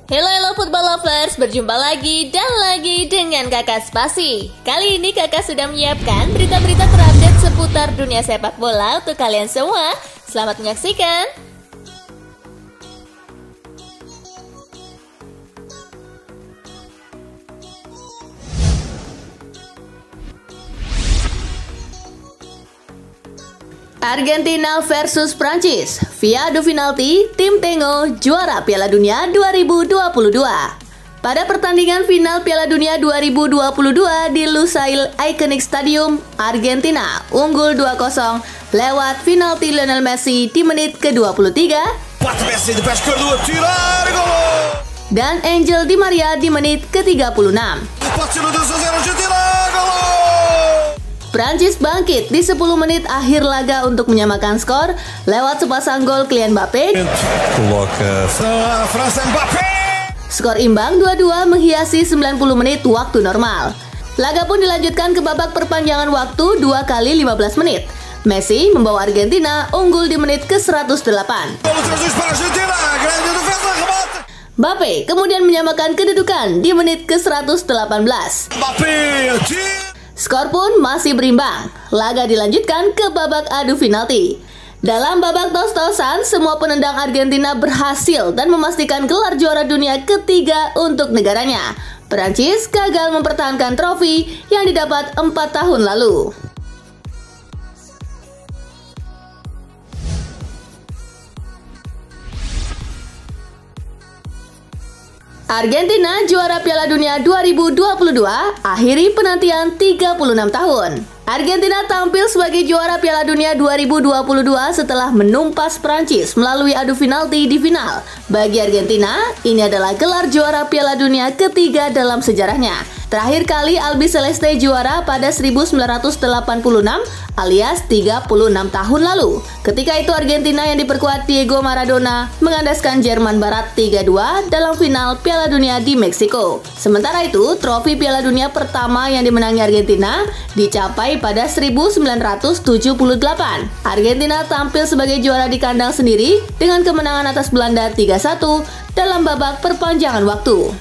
Halo football lovers, berjumpa lagi dan lagi dengan Kakak Spasi. Kali ini Kakak sudah menyiapkan berita-berita terupdate seputar dunia sepak bola untuk kalian semua. Selamat menyaksikan. Argentina versus Prancis. Via adu penalti, tim Tengo juara Piala Dunia 2022. Pada pertandingan final Piala Dunia 2022 di Lusail Iconic Stadium, Argentina unggul 2-0 lewat penalti Lionel Messi di menit ke-23 dan Angel Di Maria di menit ke-36. Prancis bangkit di 10 menit akhir laga untuk menyamakan skor lewat sepasang gol Kylian Mbappe. Skor imbang 2-2 menghiasi 90 menit waktu normal. Laga pun dilanjutkan ke babak perpanjangan waktu 2 kali 15 menit. Messi membawa Argentina unggul di menit ke-108. Mbappe kemudian menyamakan kedudukan di menit ke-118. Skor pun masih berimbang. Laga dilanjutkan ke babak adu penalti. Dalam babak tos-tosan, semua penendang Argentina berhasil dan memastikan gelar juara dunia ketiga untuk negaranya. Prancis gagal mempertahankan trofi yang didapat 4 tahun lalu. Argentina juara Piala Dunia 2022 akhiri penantian 36 tahun. Argentina tampil sebagai juara Piala Dunia 2022 setelah menumpas Prancis melalui adu penalti di final. Bagi Argentina, ini adalah gelar juara Piala Dunia ketiga dalam sejarahnya. Terakhir kali Albi Celeste juara pada 1986 alias 36 tahun lalu. Ketika itu Argentina yang diperkuat Diego Maradona mengandaskan Jerman Barat 3-2 dalam final Piala Dunia di Meksiko. Sementara itu, trofi Piala Dunia pertama yang dimenangi Argentina dicapai pada 1978. Argentina tampil sebagai juara di kandang sendiri dengan kemenangan atas Belanda 3-1 dalam babak perpanjangan waktu.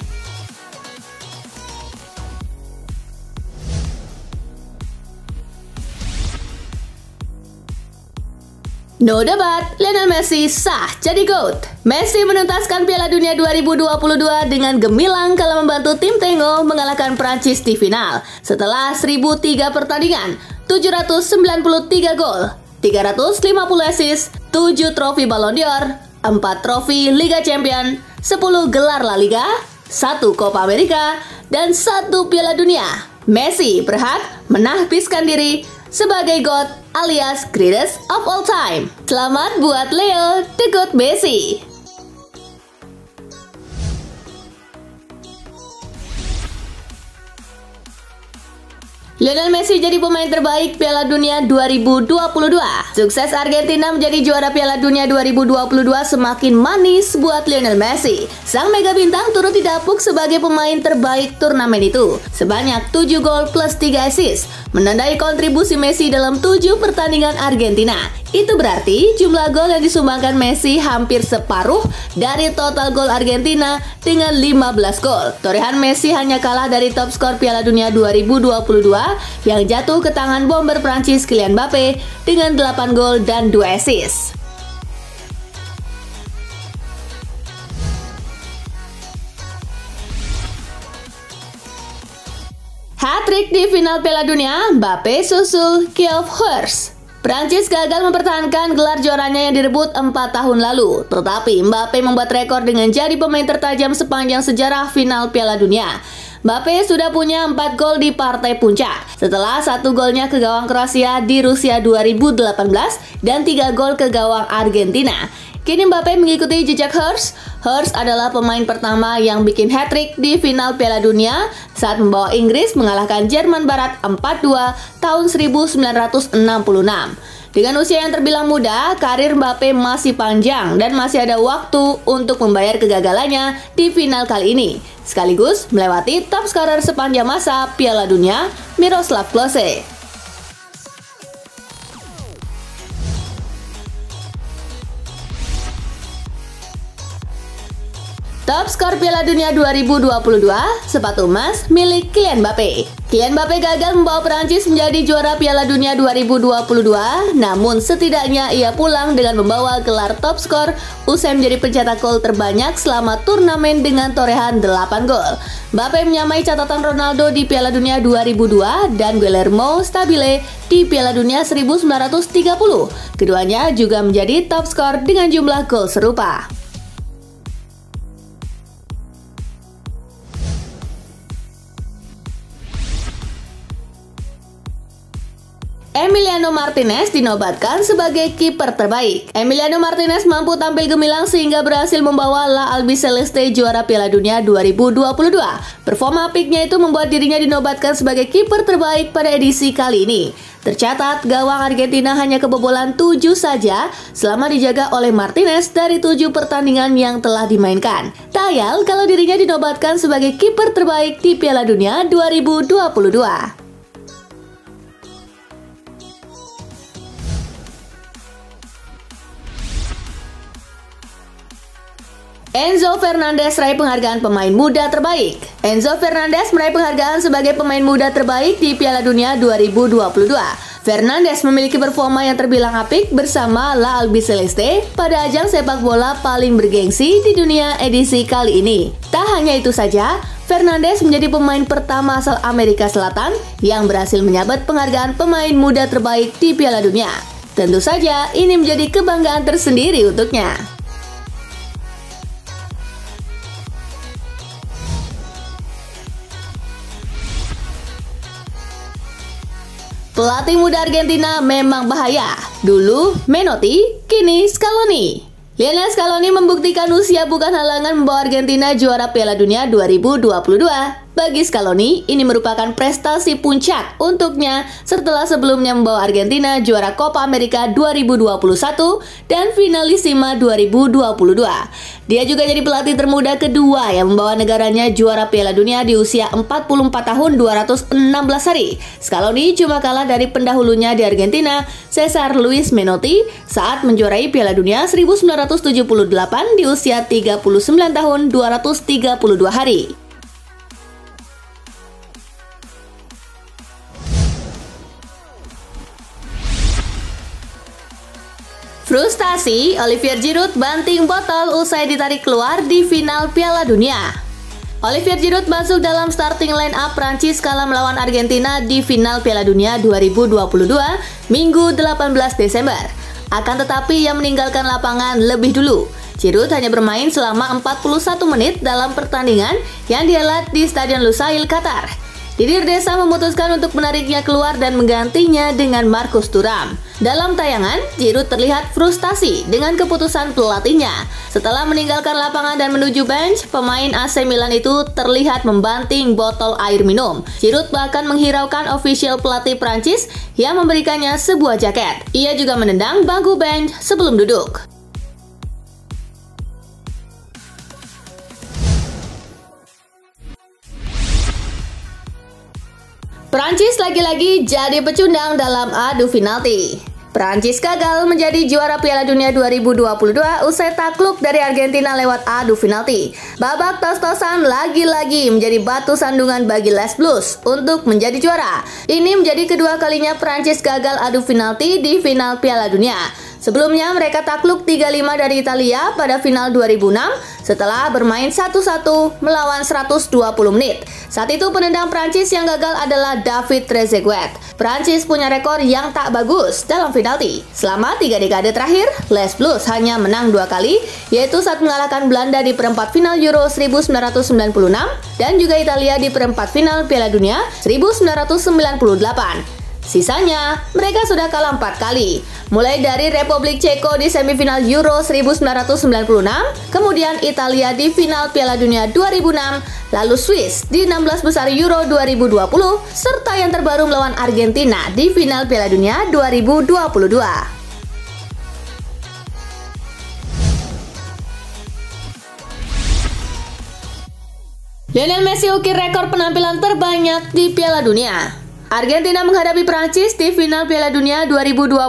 No debat, Lionel Messi sah jadi GOAT. Messi menuntaskan Piala Dunia 2022 dengan gemilang kala membantu tim Tengo mengalahkan Prancis di final. Setelah 1003 pertandingan, 793 gol, 350 assist, 7 trofi Ballon d'Or, 4 trofi Liga Champions, 10 gelar La Liga, 1 Copa America, dan 1 Piala Dunia. Messi berhak menahbiskan diri sebagai GOAT alias Greatest of All Time. Selamat buat Leo, the GOAT Messi. Lionel Messi jadi pemain terbaik Piala Dunia 2022. Sukses Argentina menjadi juara Piala Dunia 2022 semakin manis buat Lionel Messi. Sang mega bintang turut didapuk sebagai pemain terbaik turnamen itu. Sebanyak 7 gol plus 3 assist, menandai kontribusi Messi dalam 7 pertandingan Argentina. Itu berarti jumlah gol yang disumbangkan Messi hampir separuh dari total gol Argentina dengan 15 gol. Torehan Messi hanya kalah dari top skor Piala Dunia 2022 yang jatuh ke tangan bomber Prancis Kylian Mbappe dengan 8 gol dan 2 assist. Hat-trick di final Piala Dunia, Mbappe susul Geoff Hurst. Prancis gagal mempertahankan gelar juaranya yang direbut 4 tahun lalu. Tetapi Mbappe membuat rekor dengan jadi pemain tertajam sepanjang sejarah final Piala Dunia. Mbappe sudah punya 4 gol di partai puncak, setelah 1 golnya ke gawang Kroasia di Rusia 2018 dan 3 gol ke gawang Argentina. Kini Mbappe mengikuti jejak Hurst. Hurst adalah pemain pertama yang bikin hat-trick di final Piala Dunia saat membawa Inggris mengalahkan Jerman Barat 4-2 tahun 1966. Dengan usia yang terbilang muda, karir Mbappe masih panjang dan masih ada waktu untuk membayar kegagalannya di final kali ini, sekaligus melewati top scorer sepanjang masa Piala Dunia, Miroslav Klose. Top skor Piala Dunia 2022, sepatu emas milik Kylian Mbappe. Kylian Mbappe gagal membawa Prancis menjadi juara Piala Dunia 2022, namun setidaknya ia pulang dengan membawa gelar top skor usai menjadi pencetak gol terbanyak selama turnamen dengan torehan 8 gol. Mbappe menyamai catatan Ronaldo di Piala Dunia 2002 dan Guillermo Stabile di Piala Dunia 1930. Keduanya juga menjadi top skor dengan jumlah gol serupa. Emiliano Martinez dinobatkan sebagai kiper terbaik. Emiliano Martinez mampu tampil gemilang sehingga berhasil membawa La Albiceleste juara Piala Dunia 2022. Performa apiknya itu membuat dirinya dinobatkan sebagai kiper terbaik pada edisi kali ini. Tercatat, gawang Argentina hanya kebobolan 7 saja selama dijaga oleh Martinez dari 7 pertandingan yang telah dimainkan. Tak ayal kalau dirinya dinobatkan sebagai kiper terbaik di Piala Dunia 2022. Enzo Fernandez meraih penghargaan pemain muda terbaik. Enzo Fernandez meraih penghargaan sebagai pemain muda terbaik di Piala Dunia 2022. Fernandez memiliki performa yang terbilang apik bersama La Albiceleste pada ajang sepak bola paling bergengsi di dunia edisi kali ini. Tak hanya itu saja, Fernandez menjadi pemain pertama asal Amerika Selatan yang berhasil menyabet penghargaan pemain muda terbaik di Piala Dunia. Tentu saja, ini menjadi kebanggaan tersendiri untuknya. Pelatih muda Argentina memang bahaya. Dulu Menotti, kini Scaloni. Lionel Scaloni membuktikan usia bukan halangan membawa Argentina juara Piala Dunia 2022. Bagi Scaloni, ini merupakan prestasi puncak untuknya setelah sebelumnya membawa Argentina juara Copa America 2021 dan Finalissima 2022. Dia juga jadi pelatih termuda kedua yang membawa negaranya juara Piala Dunia di usia 44 tahun 216 hari. Scaloni cuma kalah dari pendahulunya di Argentina, Cesar Luis Menotti, saat menjuarai Piala Dunia 1978 di usia 39 tahun 232 hari. Frustasi, Olivier Giroud banting botol usai ditarik keluar di final Piala Dunia. Olivier Giroud masuk dalam starting line-up Prancis kala melawan Argentina di final Piala Dunia 2022, Minggu 18 Desember. Akan tetapi ia meninggalkan lapangan lebih dulu. Giroud hanya bermain selama 41 menit dalam pertandingan yang dihelat di Stadion Lusail, Qatar. Didier Deschamps memutuskan untuk menariknya keluar dan menggantinya dengan Marcus Thuram. Dalam tayangan, Giroud terlihat frustasi dengan keputusan pelatihnya. Setelah meninggalkan lapangan dan menuju bench, pemain AC Milan itu terlihat membanting botol air minum. Giroud bahkan menghiraukan ofisial pelatih Prancis yang memberikannya sebuah jaket. Ia juga menendang bangku bench sebelum duduk. Prancis lagi-lagi jadi pecundang dalam adu penalti. Prancis gagal menjadi juara Piala Dunia 2022 usai takluk dari Argentina lewat adu penalti. Babak tos-tosan lagi-lagi menjadi batu sandungan bagi Les Bleus untuk menjadi juara. Ini menjadi kedua kalinya Prancis gagal adu penalti di final Piala Dunia. Sebelumnya mereka takluk 3-5 dari Italia pada final 2006 setelah bermain 1-1 melawan 120 menit. Saat itu penendang Prancis yang gagal adalah David Trezeguet. Prancis punya rekor yang tak bagus dalam penalti. Selama 3 dekade terakhir, Les Bleus hanya menang 2 kali, yaitu saat mengalahkan Belanda di perempat final Euro 1996 dan juga Italia di perempat final Piala Dunia 1998. Sisanya, mereka sudah kalah 4 kali, mulai dari Republik Ceko di semifinal Euro 1996, kemudian Italia di final Piala Dunia 2006, lalu Swiss di 16 besar Euro 2020, serta yang terbaru melawan Argentina di final Piala Dunia 2022. Lionel Messi ukir rekor penampilan terbanyak di Piala Dunia. Argentina menghadapi Prancis di final Piala Dunia 2022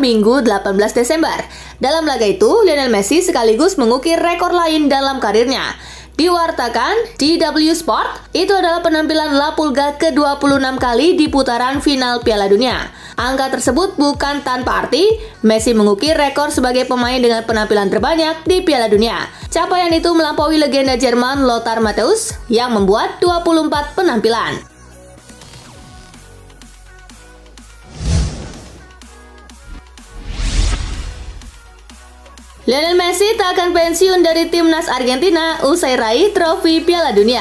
Minggu 18 Desember. Dalam laga itu, Lionel Messi sekaligus mengukir rekor lain dalam karirnya. Diwartakan DW Sport, itu adalah penampilan La Pulga ke-26 kali di putaran final Piala Dunia. Angka tersebut bukan tanpa arti, Messi mengukir rekor sebagai pemain dengan penampilan terbanyak di Piala Dunia. Capaian itu melampaui legenda Jerman Lothar Matthäus yang membuat 24 penampilan. Lionel Messi tak akan pensiun dari timnas Argentina usai raih trofi Piala Dunia.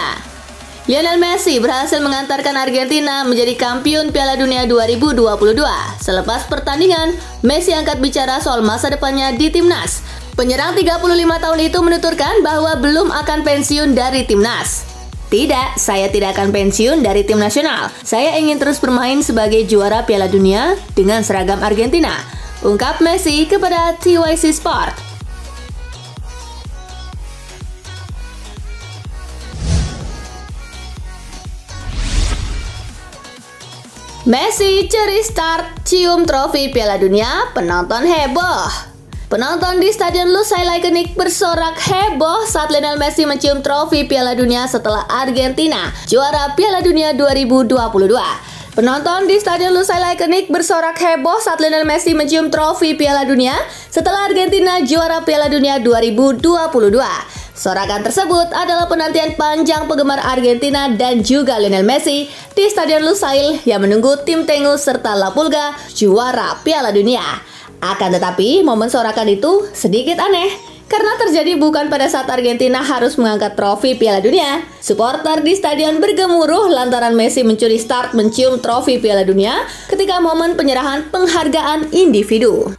Lionel Messi berhasil mengantarkan Argentina menjadi kampiun Piala Dunia 2022. Selepas pertandingan, Messi angkat bicara soal masa depannya di timnas. Penyerang 35 tahun itu menuturkan bahwa belum akan pensiun dari timnas. Tidak, saya tidak akan pensiun dari tim nasional. Saya ingin terus bermain sebagai juara Piala Dunia dengan seragam Argentina, ungkap Messi kepada TYC Sport. Messi ceris start cium trofi Piala Dunia, penonton heboh. Penonton di Stadion Lusail Iconic bersorak heboh saat Lionel Messi mencium trofi Piala Dunia setelah Argentina juara Piala Dunia 2022. Penonton di Stadion Lusail Iconic bersorak heboh saat Lionel Messi mencium trofi Piala Dunia setelah Argentina juara Piala Dunia 2022. Sorakan tersebut adalah penantian panjang penggemar Argentina dan juga Lionel Messi di Stadion Lusail yang menunggu tim Tengu serta La Pulga juara Piala Dunia. Akan tetapi, momen sorakan itu sedikit aneh karena terjadi bukan pada saat Argentina harus mengangkat trofi Piala Dunia. Supporter di stadion bergemuruh lantaran Messi mencuri start mencium trofi Piala Dunia ketika momen penyerahan penghargaan individu.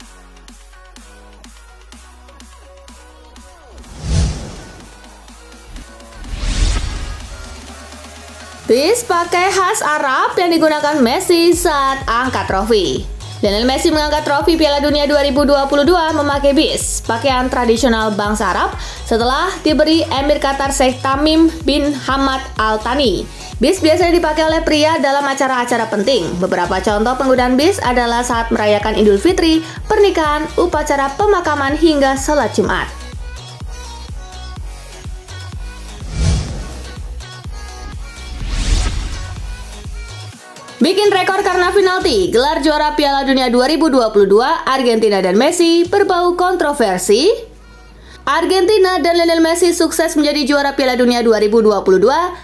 Bis pakai khas Arab yang digunakan Messi saat angkat trofi. Lionel Messi mengangkat trofi Piala Dunia 2022 memakai bis, pakaian tradisional bangsa Arab, setelah diberi Emir Qatar Sheikh Tamim bin Hamad Al Thani. Bis biasanya dipakai oleh pria dalam acara-acara penting. Beberapa contoh penggunaan bis adalah saat merayakan Idul Fitri, pernikahan, upacara pemakaman hingga sholat Jumat. Bikin rekor karena penalti, gelar juara Piala Dunia 2022, Argentina dan Messi berbau kontroversi. Argentina dan Lionel Messi sukses menjadi juara Piala Dunia 2022,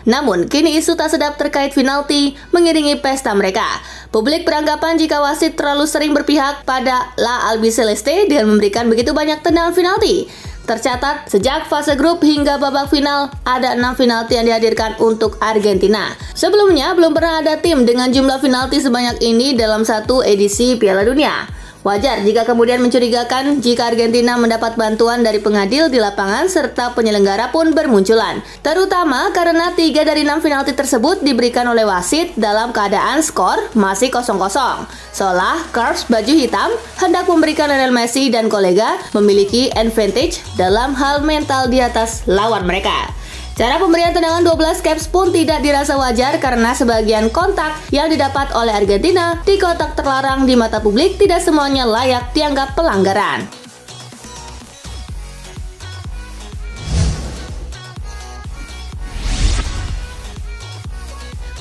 namun kini isu tak sedap terkait penalti mengiringi pesta mereka. Publik beranggapan jika wasit terlalu sering berpihak pada La Albiceleste dengan memberikan begitu banyak tendangan penalti. Tercatat, sejak fase grup hingga babak final, ada 6 penalti yang dihadirkan untuk Argentina. Sebelumnya, belum pernah ada tim dengan jumlah penalti sebanyak ini dalam satu edisi Piala Dunia. Wajar jika kemudian mencurigakan jika Argentina mendapat bantuan dari pengadil di lapangan serta penyelenggara pun bermunculan. Terutama karena 3 dari 6 penalti tersebut diberikan oleh wasit dalam keadaan skor masih 0-0. Seolah korps baju hitam hendak memberikan Lionel Messi dan kolega memiliki advantage dalam hal mental di atas lawan mereka. Cara pemberian tendangan 12 caps pun tidak dirasa wajar karena sebagian kontak yang didapat oleh Argentina di kotak terlarang di mata publik tidak semuanya layak dianggap pelanggaran.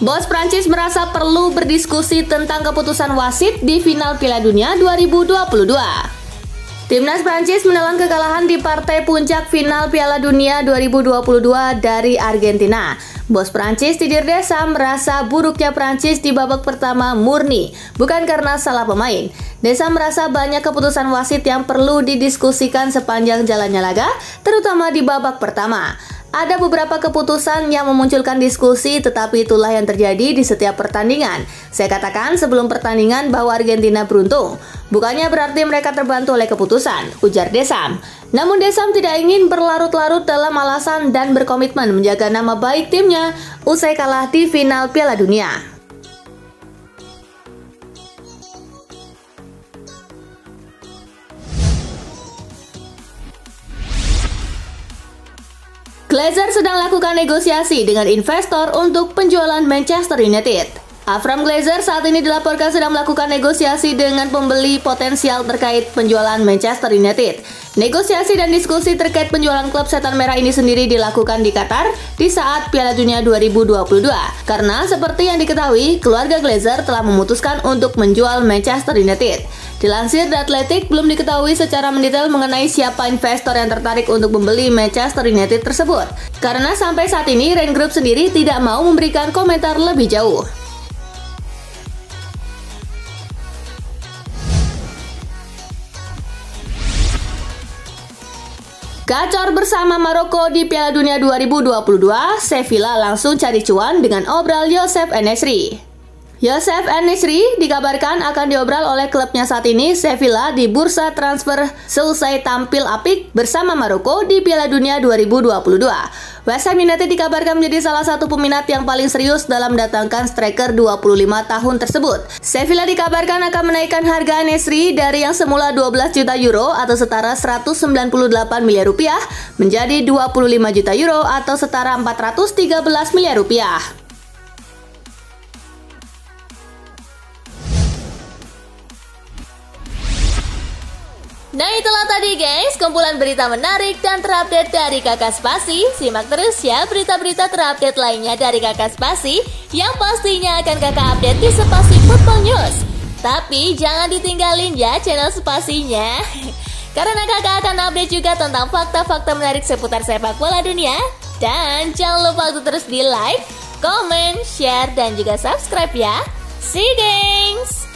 Bos Prancis merasa perlu berdiskusi tentang keputusan wasit di final Piala Dunia 2022. Timnas Prancis menelan kekalahan di partai puncak final Piala Dunia 2022 dari Argentina. Bos Prancis Didier Deschamps merasa buruknya Prancis di babak pertama murni, bukan karena salah pemain. Deschamps merasa banyak keputusan wasit yang perlu didiskusikan sepanjang jalannya laga, terutama di babak pertama. Ada beberapa keputusan yang memunculkan diskusi, tetapi itulah yang terjadi di setiap pertandingan. Saya katakan sebelum pertandingan bahwa Argentina beruntung. Bukannya berarti mereka terbantu oleh keputusan, ujar Deschamps. Namun Deschamps tidak ingin berlarut-larut dalam alasan dan berkomitmen menjaga nama baik timnya usai kalah di final Piala Dunia. Glazer sedang lakukan negosiasi dengan investor untuk penjualan Manchester United. Avram Glazer saat ini dilaporkan sedang melakukan negosiasi dengan pembeli potensial terkait penjualan Manchester United. Negosiasi dan diskusi terkait penjualan klub Setan Merah ini sendiri dilakukan di Qatar di saat Piala Dunia 2022. Karena seperti yang diketahui, keluarga Glazer telah memutuskan untuk menjual Manchester United. Dilansir The Athletic, belum diketahui secara mendetail mengenai siapa investor yang tertarik untuk membeli Manchester United tersebut. Karena sampai saat ini, Rain Group sendiri tidak mau memberikan komentar lebih jauh. Gacor bersama Maroko di Piala Dunia 2022, Sevilla langsung cari cuan dengan obral Youssef En-Nesyri. Youssef En-Nesyri dikabarkan akan diobral oleh klubnya saat ini, Sevilla, di bursa transfer selesai tampil apik bersama Maroko di Piala Dunia 2022. West Ham United dikabarkan menjadi salah satu peminat yang paling serius dalam mendatangkan striker 25 tahun tersebut. Sevilla dikabarkan akan menaikkan harga En-Nesyri dari yang semula 12 juta euro atau setara 198 miliar rupiah menjadi 25 juta euro atau setara 413 miliar rupiah. Nah, itulah tadi guys, kumpulan berita menarik dan terupdate dari Kakak Spasi. Simak terus ya berita-berita terupdate lainnya dari Kakak Spasi yang pastinya akan Kakak update di Spasi Football News. Tapi jangan ditinggalin ya channel Spasinya, karena Kakak akan update juga tentang fakta-fakta menarik seputar sepak bola dunia. Dan jangan lupa untuk terus di like, comment, share, dan juga subscribe ya. See you guys!